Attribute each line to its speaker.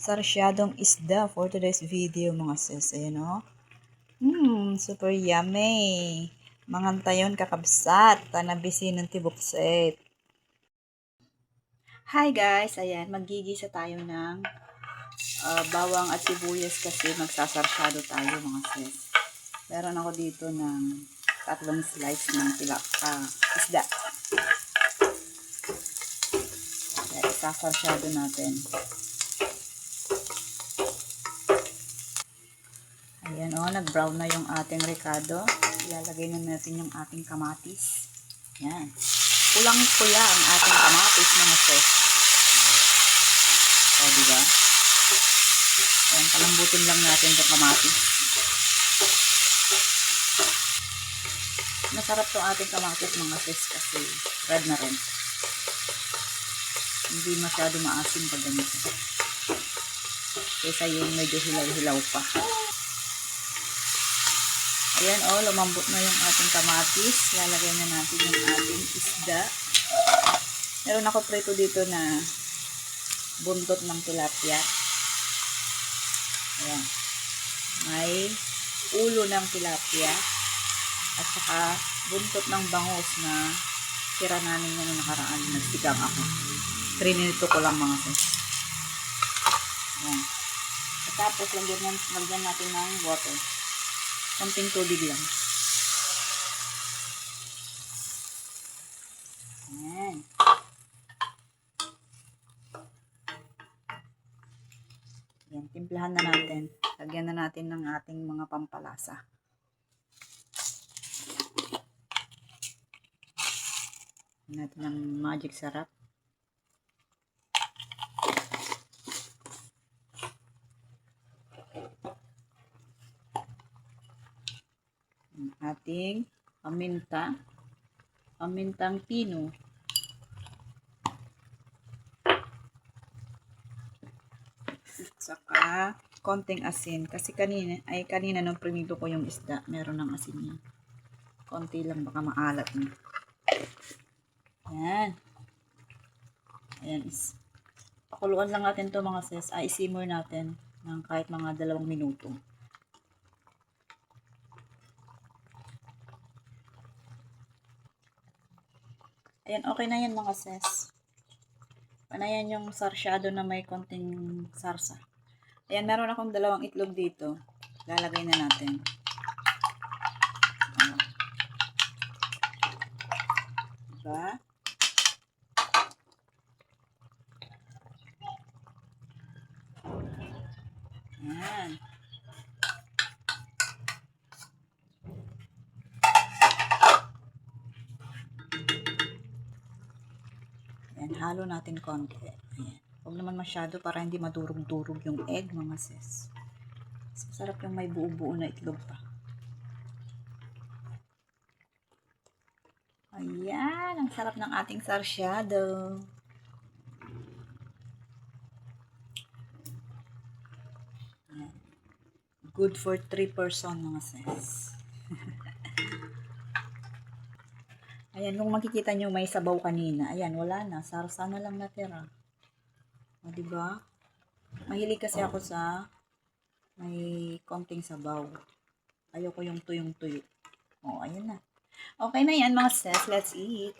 Speaker 1: sarsyadong isda for today's video mga sis. Ayan o. Super yummy. Mangantayon kakabsat. Tanabisin ng tibukset. Hi guys. Ayan, maggigisa tayo ng bawang at sibuyas kasi magsasarsyado tayo mga sis. Meron ako dito ng 3 slice ng isda. Kaya isasarsyado natin. Ayan o, nag-brown na yung ating ricado. Ilalagay na natin yung ating kamatis. Ayan. Pulang-pula ang ating kamatis mga sis. O, diba? Ayan, palambutin lang natin yung kamatis. Masarap itong ating kamatis mga sis kasi red na rin. Hindi masyado maasim pag ganito. Kaysa yung medyo hilaw-hilaw pa. Ayan o, lumambot na yung ating kamatis. Lalagay na natin yung ating isda. Meron ako prito dito na buntot ng tilapia. Ayan. May ulo ng tilapia. At saka buntot ng bangus na tira namin na nung nakaraan. Nagsigang ako. 3 minuto ko lang mga sis. Ayan. At tapos lagyan natin ng water. Konting tubig lang. Ayan. Ayan, timplahan na natin. Lagyan na natin ng ating mga pampalasa. Lagyan natin ng magic sarap. Ating pamintang pino. Saka konting asin kasi kanina nung prinito ko yung isda, meron ng asin niya. Konti lang baka maalat na. Ayan. Ayan pakuluan lang natin to mga sis. I-simmer natin ng kahit mga 2 minuto. Ayan, okay na yan mga sis. Panayan yung sarsyado na may konting sarsa. Ayan, meron akong 2 itlog dito. Lalagay na natin. Diba? Ayan. Ayan, halo natin konti. Ayan. Huwag naman masyado para hindi madurog-durog yung egg mga sis. Masarap yung may buo-buo na itlog pa. Ayan, ang sarap ng ating sarsyado. Ayan. Good for 3 person mga sis. Ayan, kung makikita nyo may sabaw kanina. Ayan, wala na. Sarsa na lang natira. O, diba? Mahilig kasi ako sa may konting sabaw. Ayoko yung tuyong-tuyo. O, ayan na. Okay na yan mga sis. Let's eat.